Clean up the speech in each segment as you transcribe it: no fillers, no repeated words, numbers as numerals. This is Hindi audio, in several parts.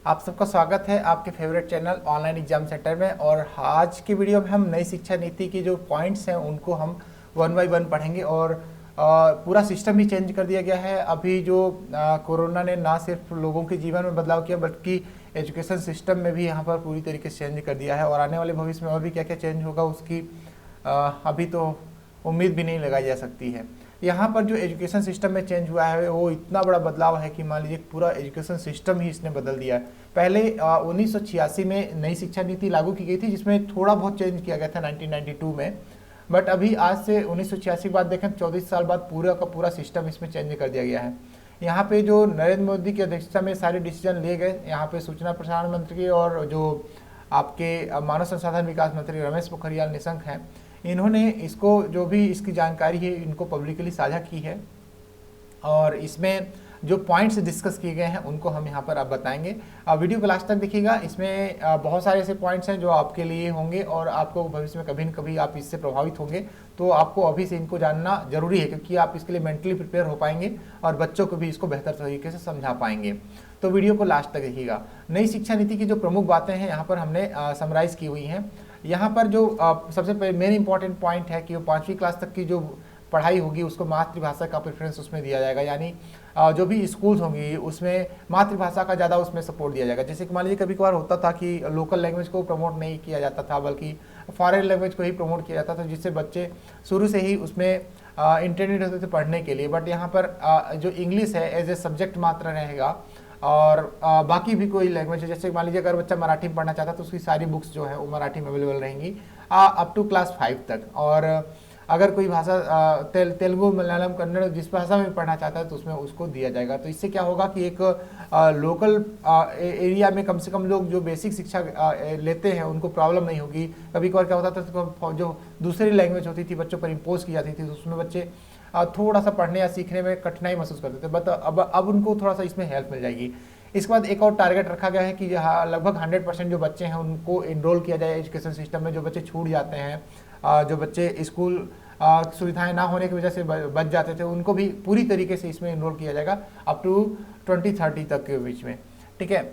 आप सबका स्वागत है आपके favourite channel online exam centre में। और आज की वीडियो में हम नई शिक्षा नीति के जो पॉइंट्स हैं उनको हम वन बाय वन पढ़ेंगे। और पूरा सिस्टम ही चेंज कर दिया गया है। अभी जो कोरोना ने ना सिर्फ लोगों के जीवन में बदलाव किया बल्कि एजुकेशन सिस्टम में भी यहाँ पर पूरी तरीके से चेंज कर दिया है। और आने वाले भविष्य में और भी क्या क्या चेंज होगा उसकी अभी तो उम्मीद भी नहीं लगाई जा सकती है। यहाँ पर जो एजुकेशन सिस्टम में चेंज हुआ है वो इतना बड़ा बदलाव है कि मान लीजिए पूरा एजुकेशन सिस्टम ही इसने बदल दिया है। पहले 1986 में नई शिक्षा नीति लागू की गई थी जिसमें थोड़ा बहुत चेंज किया गया था 1992 में। बट अभी आज से 1986 के बाद देखें 24 साल बाद पूरा का पूरा सिस्टम इसमें चेंज कर दिया गया है। यहाँ पे जो नरेंद्र मोदी की अध्यक्षता में सारे डिसीजन लिए गए। यहाँ पे सूचना प्रसारण मंत्री और जो आपके मानव संसाधन विकास मंत्री रमेश पोखरियाल निशंक हैं, इन्होंने इसको जो भी इसकी जानकारी है इनको पब्लिकली साझा की है। और इसमें जो पॉइंट्स डिस्कस किए गए हैं उनको हम यहाँ पर अब बताएंगे। वीडियो को लास्ट तक देखिएगा। इसमें बहुत सारे ऐसे पॉइंट्स हैं जो आपके लिए होंगे और आपको भविष्य में कभी न कभी आप इससे प्रभावित होंगे। तो आपको अभी से इनको जानना जरूरी है क्योंकि आप इसके लिए मेंटली प्रिपेयर हो पाएंगे और बच्चों को भी इसको बेहतर तरीके से समझा पाएंगे। तो वीडियो को लास्ट तक देखिएगा। नई शिक्षा नीति की जो प्रमुख बातें हैं यहाँ पर हमने समराइज की हुई हैं। यहाँ पर जो सबसे मेन इंपॉर्टेंट पॉइंट है कि वो 5वीं क्लास तक की जो पढ़ाई होगी उसको मातृभाषा का प्रेफरेंस उसमें दिया जाएगा। यानी जो भी स्कूल्स होंगी उसमें मातृभाषा का ज़्यादा उसमें सपोर्ट दिया जाएगा। जैसे कि मान लीजिए कभी कभार होता था कि लोकल लैंग्वेज को प्रमोट नहीं किया जाता था बल्कि फॉरेन लैंग्वेज को ही प्रमोट किया जाता था, जिससे बच्चे शुरू से ही उसमें इंटरनेट होते थे पढ़ने के लिए। बट यहाँ पर जो इंग्लिश है एज ए सब्जेक्ट मात्र रहेगा और बाकी भी कोई लैंग्वेज है। जैसे मान लीजिए अगर बच्चा मराठी में पढ़ना चाहता है तो उसकी सारी बुक्स जो है वो मराठी में अवेलेबल रहेंगी अप टू क्लास 5 तक। और अगर कोई भाषा तेलुगु मलयालम कन्नड़ जिस भाषा में पढ़ना चाहता है तो उसमें उसको दिया जाएगा। तो इससे क्या होगा कि एक लोकल एरिया में कम से कम लोग जो बेसिक शिक्षा लेते हैं उनको प्रॉब्लम नहीं होगी। कभी कभार क्या होता था तो जो दूसरी लैंग्वेज होती थी बच्चों पर इम्पोज की जाती थी तो उसमें बच्चे थोड़ा सा पढ़ने या सीखने में कठिनाई महसूस करते थे। बट अब उनको थोड़ा सा इसमें हेल्प मिल जाएगी। इसके बाद एक और टारगेट रखा गया है कि लगभग 100% जो बच्चे हैं उनको इनरोल किया जाए एजुकेशन सिस्टम में। जो बच्चे छूट जाते हैं, जो बच्चे स्कूल सुविधाएं ना होने की वजह से बच जाते थे, उनको भी पूरी तरीके से इसमें इनरोल किया जाएगा अप टू 2030 तक के बीच में। ठीक है।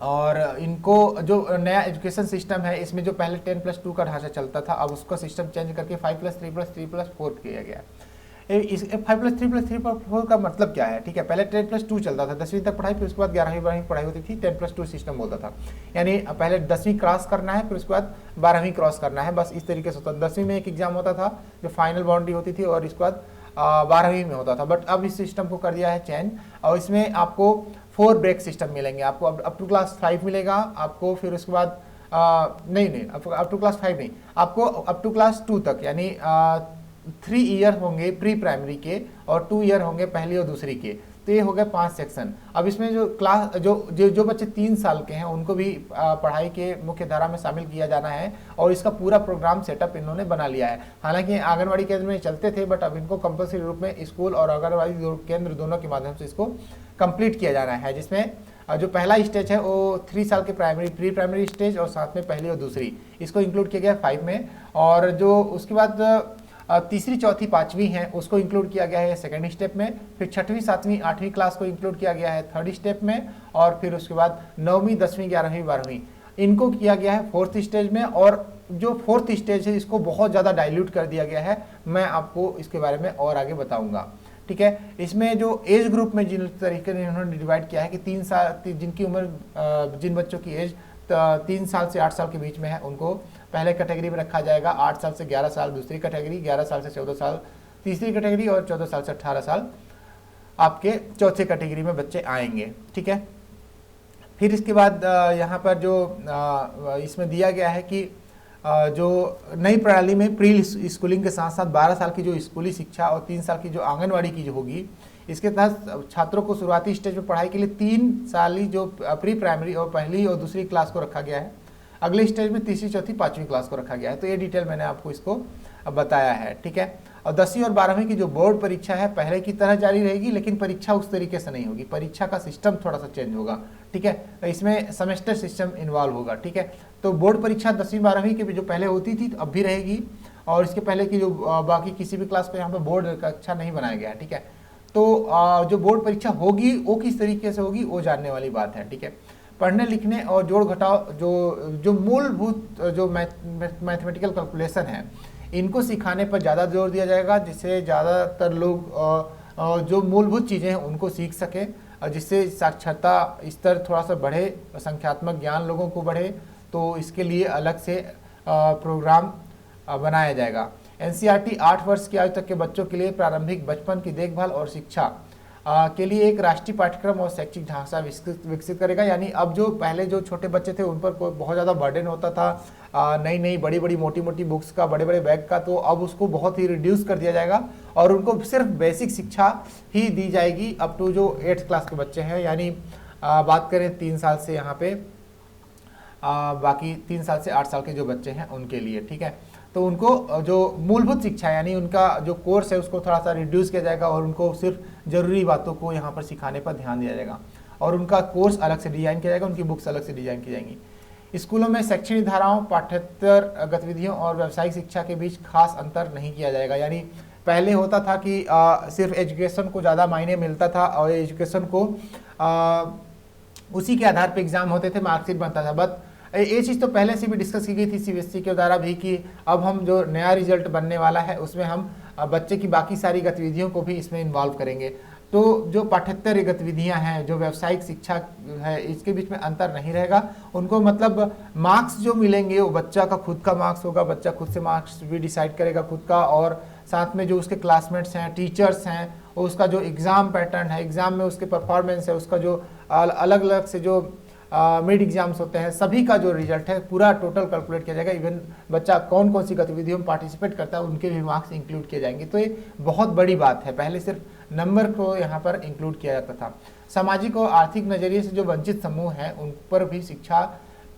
और इनको जो नया एजुकेशन सिस्टम है इसमें जो पहले 10+2 का ढांचा चलता था अब उसका सिस्टम चेंज करके 5+3+3+4 किया गया। इस 5+3+3+4 का मतलब क्या है? ठीक है, पहले 10+2 चलता था 10वीं तक पढ़ाई, फिर उसके बाद 11वीं 12वीं पढ़ाई होती थी। 10+2 सिस्टम बोलता था, यानी पहले 10वीं क्रॉस करना है फिर उसके बाद 12वीं क्रॉस करना है। बस इस तरीके से होता था। 10वीं में एक एग्जाम होता था जो फाइनल बाउंड्री होती थी और इसके बाद 12वीं में होता था। बट अब इस सिस्टम को कर दिया है चेंज और इसमें आपको 4 ब्रेक सिस्टम मिलेंगे। आपको अप टू क्लास 5 मिलेगा आपको, फिर उसके बाद नहीं अप टू क्लास 5 नहीं, आपको अप टू क्लास 2 तक, यानी 3 ईयर होंगे प्री प्राइमरी के और 2 ईयर होंगे पहली और दूसरी के। तो ये हो गए 5 सेक्शन। अब इसमें जो क्लास जो बच्चे 3 साल के हैं उनको भी पढ़ाई के मुख्य धारा में शामिल किया जाना है और इसका पूरा प्रोग्राम सेटअप इन्होंने बना लिया है। हालांकि आंगनबाड़ी केंद्र में चलते थे बट अब इनको कंपल्सरी रूप में स्कूल और आंगनबाड़ी केंद्र दोनों के माध्यम से इसको कंप्लीट किया जाना है। जिसमें जो पहला स्टेज है वो 3 साल के प्री प्राइमरी स्टेज और साथ में पहली और दूसरी इसको इंक्लूड किया गया 5 में। और जो उसके बाद तीसरी चौथी पांचवी है उसको इंक्लूड किया गया है सेकंड स्टेप में। फिर 6वीं 7वीं 8वीं क्लास को इंक्लूड किया गया है 3rd स्टेप में। और फिर उसके बाद 9वीं 10वीं 11वीं 12वीं इनको किया गया है 4th स्टेज में। और जो 4th स्टेज है इसको बहुत ज़्यादा डाइल्यूट कर दिया गया है। मैं आपको इसके बारे में और आगे बताऊंगा। ठीक है। इसमें जो एज ग्रुप में जिन तरीके से इन्होंने डिवाइड किया है कि 3 साल जिनकी उम्र जिन बच्चों की एज 3 साल से 8 साल के बीच में है उनको पहले कैटेगरी में रखा जाएगा। 8 साल से 11 साल दूसरी कैटेगरी, 11 साल से 14 साल तीसरी कैटेगरी और 14 साल से 18 साल आपके चौथे कैटेगरी में बच्चे आएंगे। ठीक है। फिर इसके बाद यहाँ पर जो इसमें दिया गया है कि जो नई प्रणाली में प्री स्कूलिंग के साथ साथ 12 साल की जो स्कूली शिक्षा और 3 साल की जो आंगनवाड़ी की जो होगी इसके तहत छात्रों को शुरुआती स्टेज में पढ़ाई के लिए 3 साली जो प्री प्राइमरी और पहली और दूसरी क्लास को रखा गया है। अगले स्टेज में तीसरी चौथी पांचवी क्लास को रखा गया है। तो ये डिटेल मैंने आपको इसको बताया है। ठीक है। और 10वीं और 12वीं की जो बोर्ड परीक्षा है पहले की तरह जारी रहेगी लेकिन परीक्षा उस तरीके से नहीं होगी। परीक्षा का सिस्टम थोड़ा सा चेंज होगा। ठीक है। तो इसमें सेमेस्टर सिस्टम इन्वॉल्व होगा। ठीक है। तो बोर्ड परीक्षा 10वीं 12वीं की जो पहले होती थी तो अब भी रहेगी और इसके पहले की जो बाकी किसी भी क्लास को यहाँ पर बोर्ड कक्षा नहीं बनाया गया है। ठीक है। तो जो बोर्ड परीक्षा होगी वो किस तरीके से होगी वो जानने वाली बात है। ठीक है। पढ़ने लिखने और जोड़ घटाव जो जो मूलभूत जो मैथमेटिकल कैलकुलेशन है, इनको सिखाने पर ज़्यादा जोर दिया जाएगा, जिससे ज़्यादातर लोग जो मूलभूत चीज़ें हैं उनको सीख सकें, जिससे साक्षरता स्तर थोड़ा सा बढ़े, संख्यात्मक ज्ञान लोगों को बढ़े। तो इसके लिए अलग से प्रोग्राम बनाया जाएगा। एनसीईआरटी 8 वर्ष की आयु तक के बच्चों के लिए प्रारंभिक बचपन की देखभाल और शिक्षा के लिए एक राष्ट्रीय पाठ्यक्रम और शैक्षिक ढांचा विकसित करेगा। यानी अब जो पहले जो छोटे बच्चे थे उन पर कोई बहुत ज़्यादा बर्डन होता था, नई नई बड़ी बड़ी मोटी मोटी बुक्स का, बड़े बड़े बैग का, तो अब उसको बहुत ही रिड्यूस कर दिया जाएगा और उनको सिर्फ बेसिक शिक्षा ही दी जाएगी अप टू जो 8th क्लास के बच्चे हैं। यानी बात करें 3 साल से यहाँ पे बाकी 3 साल से 8 साल के जो बच्चे हैं उनके लिए, ठीक है। तो उनको जो मूलभूत शिक्षा यानी उनका जो कोर्स है उसको थोड़ा सा रिड्यूस किया जाएगा और उनको सिर्फ ज़रूरी बातों को यहाँ पर सिखाने पर ध्यान दिया जाएगा और उनका कोर्स अलग से डिज़ाइन किया जाएगा, उनकी बुक्स अलग से डिज़ाइन की जाएंगी। स्कूलों में शैक्षणिक धाराओं, पाठ्येतर गतिविधियों और व्यावसायिक शिक्षा के बीच खास अंतर नहीं किया जाएगा। यानी पहले होता था कि सिर्फ एजुकेशन को ज़्यादा मायने मिलता था और एजुकेशन को उसी के आधार पर एग्ज़ाम होते थे, मार्कशीट बनता था। बट ये चीज़ तो पहले से भी डिस्कस की गई थी सीबीएसई के द्वारा भी कि अब हम जो नया रिजल्ट बनने वाला है उसमें हम बच्चे की बाकी सारी गतिविधियों को भी इसमें इन्वॉल्व करेंगे। तो जो पाठ्येतर गतिविधियां हैं, जो व्यावसायिक शिक्षा है, इसके बीच में अंतर नहीं रहेगा। उनको मतलब मार्क्स जो मिलेंगे वो बच्चा का खुद का मार्क्स होगा, बच्चा खुद से मार्क्स भी डिसाइड करेगा खुद का, और साथ में जो उसके क्लासमेट्स हैं, टीचर्स हैं, उसका जो एग्ज़ाम पैटर्न है, एग्ज़ाम में उसके परफॉर्मेंस है, उसका जो अलग अलग से जो मिड एग्जाम्स होते हैं, सभी का जो रिजल्ट है पूरा टोटल कैलकुलेट किया जाएगा। इवन बच्चा कौन कौन सी गतिविधियों में पार्टिसिपेट करता है उनके भी मार्क्स इंक्लूड किए जाएंगे। तो ये बहुत बड़ी बात है, पहले सिर्फ नंबर को यहाँ पर इंक्लूड किया जाता था। सामाजिक और आर्थिक नज़रिए से जो वंचित समूह हैं उन पर भी शिक्षा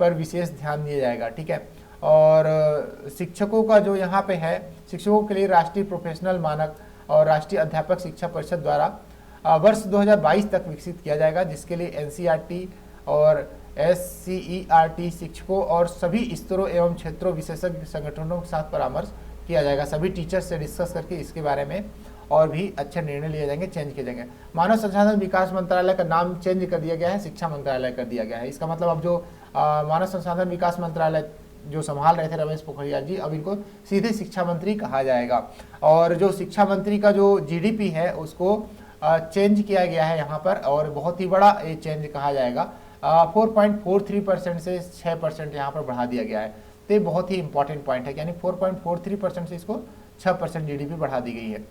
पर विशेष ध्यान दिया जाएगा, ठीक है। और शिक्षकों का जो यहाँ पे है, शिक्षकों के लिए राष्ट्रीय प्रोफेशनल मानक और राष्ट्रीय अध्यापक शिक्षा परिषद द्वारा वर्ष 2022 तक विकसित किया जाएगा, जिसके लिए एनसीईआरटी और एससीईआरटी शिक्षकों और सभी स्तरों एवं क्षेत्रों विशेषज्ञ संगठनों के साथ परामर्श किया जाएगा। सभी टीचर्स से डिस्कस करके इसके बारे में और भी अच्छे निर्णय लिए जाएंगे, चेंज किए जाएंगे। मानव संसाधन विकास मंत्रालय का नाम चेंज कर दिया गया है, शिक्षा मंत्रालय कर दिया गया है। इसका मतलब अब जो मानव संसाधन विकास मंत्रालय जो संभाल रहे थे रमेश पोखरियाल जी, अब इनको सीधे शिक्षा मंत्री कहा जाएगा। और जो शिक्षा मंत्री का जो जीडीपी है उसको चेंज किया गया है यहाँ पर, और बहुत ही बड़ा ये चेंज कहा जाएगा। 4.43% से 6% यहाँ पर बढ़ा दिया गया है। तो ये बहुत ही इंपॉर्टेंट पॉइंट है, यानी 4.43% से इसको 6% जीडीपी बढ़ा दी गई है।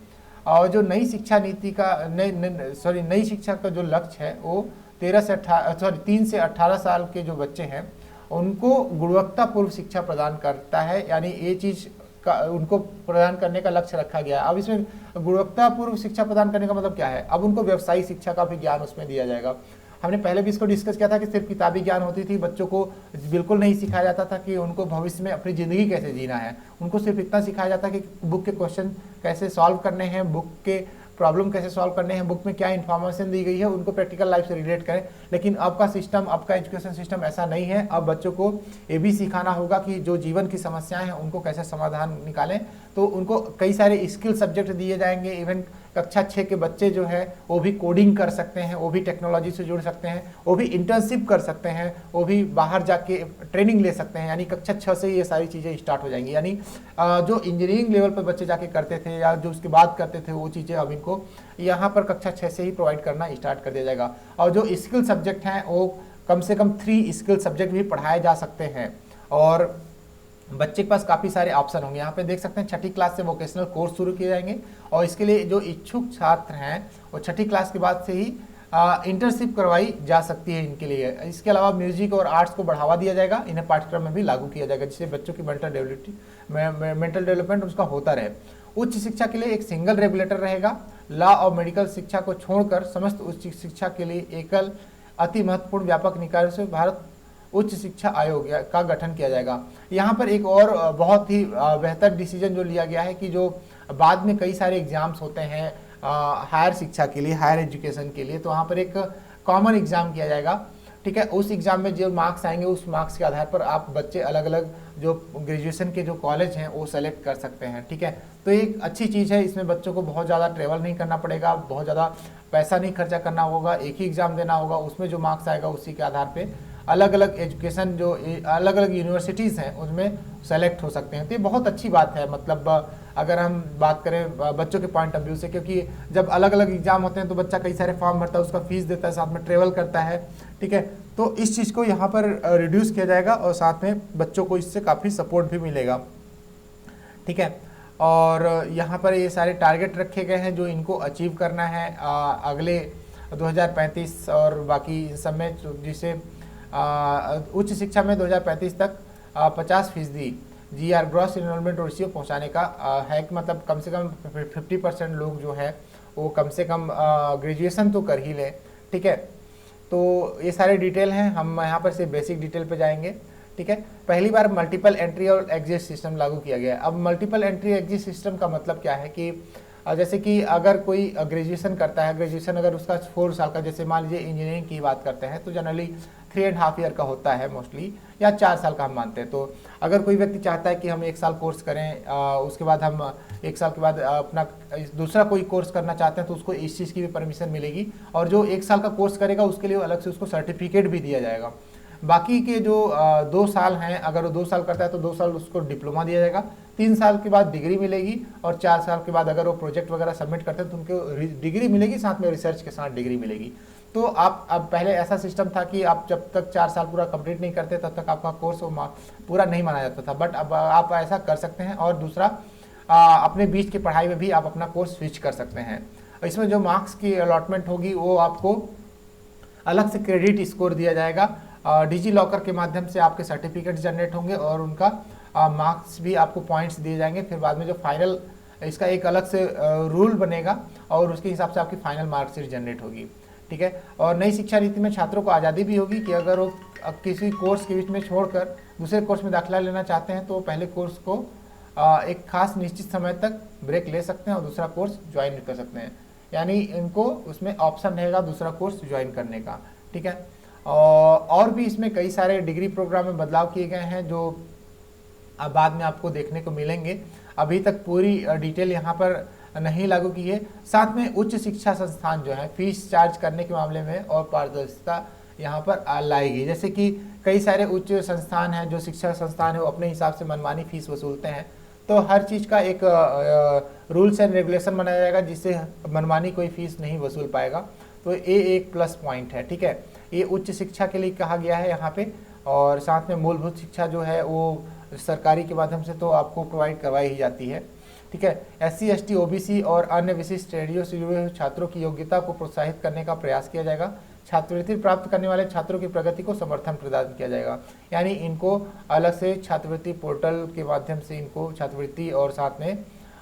और जो नई शिक्षा नीति का नई शिक्षा का जो लक्ष्य है वो 3 से 18 साल के जो बच्चे हैं उनको गुणवत्तापूर्ण शिक्षा प्रदान करता है। यानी ये चीज़ का उनको प्रदान करने का लक्ष्य रखा गया है। अब इसमें गुणवत्तापूर्ण शिक्षा प्रदान करने का मतलब क्या है, अब उनको व्यवसायिक शिक्षा का भी ज्ञान उसमें दिया जाएगा। हमने पहले भी इसको डिस्कस किया था कि सिर्फ किताबी ज्ञान होती थी, बच्चों को बिल्कुल नहीं सिखाया जाता था कि उनको भविष्य में अपनी ज़िंदगी कैसे जीना है। उनको सिर्फ इतना सिखाया जाता कि बुक के क्वेश्चन कैसे सॉल्व करने हैं, बुक के प्रॉब्लम कैसे सॉल्व करने हैं, बुक में क्या इन्फॉर्मेशन दी गई है उनको प्रैक्टिकल लाइफ से रिलेट करें। लेकिन आपका सिस्टम, आपका एजुकेशन सिस्टम ऐसा नहीं है। अब बच्चों को ये भी सिखाना होगा कि जो जीवन की समस्याएं हैं उनको कैसे समाधान निकालें। तो उनको कई सारे स्किल सब्जेक्ट दिए जाएंगे। इवन कक्षा 6 के बच्चे जो है वो भी कोडिंग कर सकते हैं, वो भी टेक्नोलॉजी से जुड़ सकते हैं, वो भी इंटर्नशिप कर सकते हैं, वो भी बाहर जाके ट्रेनिंग ले सकते हैं। यानी कक्षा 6 से ये सारी चीज़ें स्टार्ट हो जाएंगी। यानी जो इंजीनियरिंग लेवल पर बच्चे जाके करते थे या जो उसके बाद करते थे वो चीज़ें अब इनको यहाँ पर कक्षा 6 से ही प्रोवाइड करना स्टार्ट कर दिया जाएगा। और जो स्किल सब्जेक्ट हैं वो कम से कम 3 स्किल सब्जेक्ट भी पढ़ाए जा सकते हैं और बच्चे के पास काफ़ी सारे ऑप्शन होंगे। यहाँ पे देख सकते हैं 6ठी क्लास से वोकेशनल कोर्स शुरू किए जाएंगे और इसके लिए जो इच्छुक छात्र हैं वो 6ठी क्लास के बाद से ही इंटर्नशिप करवाई जा सकती है इनके लिए। इसके अलावा म्यूजिक और आर्ट्स को बढ़ावा दिया जाएगा, इन्हें पाठ्यक्रम में भी लागू किया जाएगा जिससे बच्चों की मेंटल डेवलपमेंट उसका होता रहे। उच्च शिक्षा के लिए एक सिंगल रेगुलेटर रहेगा। लॉ और मेडिकल शिक्षा को छोड़कर समस्त उच्च शिक्षा के लिए एकल अति महत्वपूर्ण व्यापक निकाय से भारत उच्च शिक्षा आयोग का गठन किया जाएगा। यहाँ पर एक और बहुत ही बेहतर डिसीजन जो लिया गया है कि जो बाद में कई सारे एग्जाम्स होते हैं हायर शिक्षा के लिए, हायर एजुकेशन के लिए, तो वहाँ पर एक कॉमन एग्जाम किया जाएगा, ठीक है। उस एग्जाम में जो मार्क्स आएंगे उस मार्क्स के आधार पर आप बच्चे अलग अलग जो ग्रेजुएशन के जो कॉलेज हैं वो सेलेक्ट कर सकते हैं, ठीक है। तो एक अच्छी चीज़ है, इसमें बच्चों को बहुत ज़्यादा ट्रेवल नहीं करना पड़ेगा, बहुत ज़्यादा पैसा नहीं खर्चा करना होगा, एक ही एग्ज़ाम देना होगा, उसमें जो मार्क्स आएगा उसी के आधार पे अलग अलग एजुकेशन जो अलग अलग यूनिवर्सिटीज़ हैं उनमें सेलेक्ट हो सकते हैं। तो ये बहुत अच्छी बात है। मतलब अगर हम बात करें बच्चों के पॉइंट ऑफ व्यू से, क्योंकि जब अलग अलग एग्जाम होते हैं तो बच्चा कई सारे फॉर्म भरता है, उसका फीस देता है, साथ में ट्रेवल करता है, ठीक है। तो इस चीज़ को यहाँ पर रिड्यूस किया जाएगा और साथ में बच्चों को इससे काफ़ी सपोर्ट भी मिलेगा, ठीक है। और यहाँ पर ये सारे टारगेट रखे गए हैं जो इनको अचीव करना है अगले 2035 और बाकी सब में, जिसे उच्च शिक्षा में 2035 तक 50% GR ग्रॉस इनरोलमेंट रेशियो पहुँचाने का है कि मतलब कम से कम 50% लोग जो है वो कम से कम ग्रेजुएशन तो कर ही लें, ठीक है। तो ये सारे डिटेल हैं, हम यहाँ पर से बेसिक डिटेल पे जाएंगे, ठीक है। पहली बार मल्टीपल एंट्री और एग्जिट सिस्टम लागू किया गया है। अब मल्टीपल एंट्री एग्जिट सिस्टम का मतलब क्या है कि जैसे कि अगर कोई ग्रेजुएशन करता है, ग्रेजुएशन अगर उसका 4 साल का, जैसे मान लीजिए इंजीनियरिंग की बात करते हैं तो जनरली 3.5 ईयर का होता है मोस्टली, या 4 साल का हम मानते हैं। तो अगर कोई व्यक्ति चाहता है कि हम 1 साल कोर्स करें, उसके बाद हम 1 साल के बाद अपना दूसरा कोई कोर्स करना चाहते हैं तो उसको इस चीज़ की भी परमिशन मिलेगी, और जो 1 साल का कोर्स करेगा उसके लिए अलग से उसको सर्टिफिकेट भी दिया जाएगा। बाकी के जो 2 साल हैं, अगर वो 2 साल करता है तो 2 साल उसको डिप्लोमा दिया जाएगा, 3 साल के बाद डिग्री मिलेगी, और 4 साल के बाद अगर वो प्रोजेक्ट वगैरह सबमिट करते हैं तो उनको डिग्री मिलेगी, साथ में रिसर्च के साथ डिग्री मिलेगी। तो आप अब पहले ऐसा सिस्टम था कि आप जब तक 4 साल पूरा कंप्लीट नहीं करते तब तक आपका कोर्स पूरा नहीं माना जाता था, बट अब आप ऐसा कर सकते हैं। और दूसरा अपने बीच की पढ़ाई में भी आप अपना कोर्स स्विच कर सकते हैं। इसमें जो मार्क्स की अलॉटमेंट होगी वो आपको अलग से क्रेडिट स्कोर दिया जाएगा, डिजी लॉकर के माध्यम से आपके सर्टिफिकेट जनरेट होंगे और उनका मार्क्स भी आपको पॉइंट्स दिए जाएंगे। फिर बाद में जो फाइनल इसका एक अलग से रूल बनेगा और उसके हिसाब से आपकी फाइनल मार्कशीट जनरेट होगी, ठीक है। और नई शिक्षा नीति में छात्रों को आज़ादी भी होगी कि अगर वो किसी कोर्स के बीच में छोड़कर दूसरे कोर्स में दाखिला लेना चाहते हैं तो पहले कोर्स को एक खास निश्चित समय तक ब्रेक ले सकते हैं और दूसरा कोर्स ज्वाइन कर सकते हैं, यानी इनको उसमें ऑप्शन रहेगा दूसरा कोर्स ज्वाइन करने का, ठीक है। और भी इसमें कई सारे डिग्री प्रोग्राम में बदलाव किए गए हैं जो अब बाद में आपको देखने को मिलेंगे। अभी तक पूरी डिटेल यहाँ पर नहीं लागू की है। साथ में उच्च शिक्षा संस्थान जो है फीस चार्ज करने के मामले में और पारदर्शिता यहाँ पर लाएगी। जैसे कि कई सारे उच्च संस्थान हैं, जो शिक्षा संस्थान है वो अपने हिसाब से मनमानी फीस वसूलते हैं, तो हर चीज़ का एक रूल्स एंड रेगुलेशन बनाया जाएगा जिससे मनमानी कोई फीस नहीं वसूल पाएगा। तो ये एक प्लस पॉइंट है, ठीक है। ये उच्च शिक्षा के लिए कहा गया है यहाँ पे। और साथ में मूलभूत शिक्षा जो है वो सरकारी के माध्यम से तो आपको प्रोवाइड करवाई ही जाती है, ठीक है। SC ST OBC और अन्य विशिष्ट श्रेणियों से जुड़े हुए छात्रों की योग्यता को प्रोत्साहित करने का प्रयास किया जाएगा। छात्रवृत्ति प्राप्त करने वाले छात्रों की प्रगति को समर्थन प्रदान किया जाएगा, यानी इनको अलग से छात्रवृत्ति पोर्टल के माध्यम से इनको छात्रवृत्ति और साथ में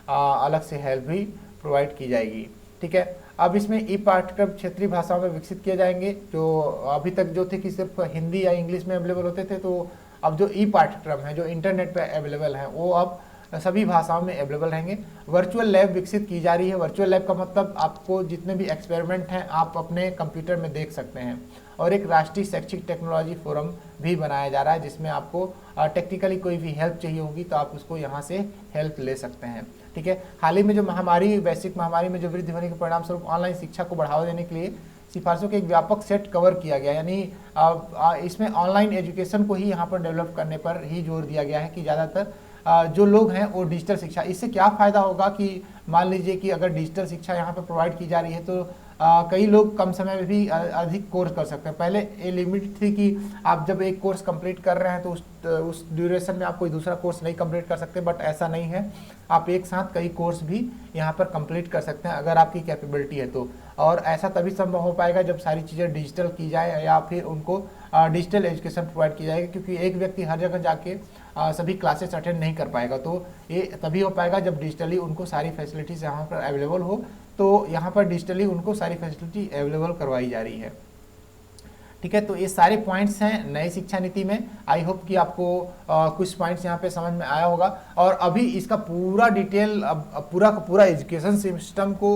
अलग से हेल्प भी प्रोवाइड की जाएगी, ठीक है। अब इसमें ई पाठ्यक्रम क्षेत्रीय भाषाओं में विकसित किए जाएंगे। जो अभी तक जो थे कि सिर्फ हिंदी या इंग्लिश में अवेलेबल होते थे, तो अब जो ई पाठ्यक्रम है जो इंटरनेट पे अवेलेबल हैं वो अब सभी भाषाओं में अवेलेबल रहेंगे। वर्चुअल लैब विकसित की जा रही है। वर्चुअल लैब का मतलब आपको जितने भी एक्सपेरिमेंट हैं आप अपने कंप्यूटर में देख सकते हैं। और एक राष्ट्रीय शैक्षिक टेक्नोलॉजी फोरम भी बनाया जा रहा है जिसमें आपको टेक्निकली कोई भी हेल्प चाहिए होगी तो आप उसको यहाँ से हेल्प ले सकते हैं, ठीक है। हाल ही में जो महामारी, वैश्विक महामारी में जो वृद्धि होने के परिणाम स्वरूप ऑनलाइन शिक्षा को बढ़ावा देने के लिए सिफारिशों के एक व्यापक सेट कवर किया गया, यानी इसमें ऑनलाइन एजुकेशन को ही यहाँ पर डेवलप करने पर ही जोर दिया गया है कि ज़्यादातर जो लोग हैं वो डिजिटल शिक्षा। इससे क्या फ़ायदा होगा कि मान लीजिए कि अगर डिजिटल शिक्षा यहाँ पर प्रोवाइड की जा रही है तो कई लोग कम समय में भी अधिक कोर्स कर सकते हैं। पहले ये लिमिट थी कि आप जब एक कोर्स कंप्लीट कर रहे हैं तो उस ड्यूरेशन में आप कोई दूसरा कोर्स नहीं कंप्लीट कर सकते, बट ऐसा नहीं है, आप एक साथ कई कोर्स भी यहाँ पर कंप्लीट कर सकते हैं अगर आपकी कैपेबिलिटी है तो। और ऐसा तभी संभव हो पाएगा जब सारी चीज़ें डिजिटल की जाए या फिर उनको डिजिटल एजुकेशन प्रोवाइड की जाएगी, क्योंकि एक व्यक्ति हर जगह जाके सभी क्लासेस अटेंड नहीं कर पाएगा। तो ये तभी हो पाएगा जब डिजिटली उनको सारी फैसिलिटीज़ यहाँ पर अवेलेबल हो। तो यहाँ पर डिजिटली उनको सारी फैसिलिटी अवेलेबल करवाई जा रही है, ठीक है। तो ये सारे पॉइंट्स हैं नई शिक्षा नीति में। आई होप कि आपको कुछ पॉइंट्स यहाँ पे समझ में आया होगा। और अभी इसका पूरा डिटेल पूरा का पूरा एजुकेशन सिस्टम को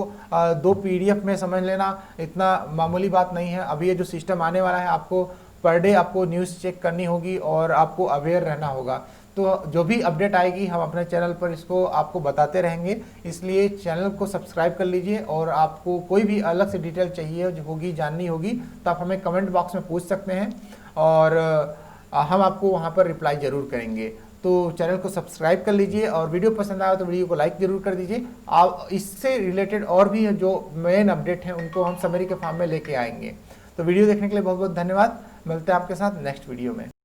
2 PDF में समझ लेना इतना मामूली बात नहीं है। अभी ये जो सिस्टम आने वाला है, आपको पर डे आपको न्यूज़ चेक करनी होगी और आपको अवेयर रहना होगा। तो जो भी अपडेट आएगी हम अपने चैनल पर इसको आपको बताते रहेंगे, इसलिए चैनल को सब्सक्राइब कर लीजिए। और आपको कोई भी अलग से डिटेल चाहिए होगी, जाननी होगी, तो आप हमें कमेंट बॉक्स में पूछ सकते हैं। और हम आपको वहाँ पर रिप्लाई ज़रूर करेंगे। तो चैनल को सब्सक्राइब कर लीजिए और वीडियो पसंद आया तो वीडियो को लाइक ज़रूर कर दीजिए। आप इससे रिलेटेड और भी जो मेन अपडेट हैं उनको हम समरी के फॉर्म में लेके आएंगे। तो वीडियो देखने के लिए बहुत बहुत धन्यवाद। मिलते हैं आपके साथ नेक्स्ट वीडियो में।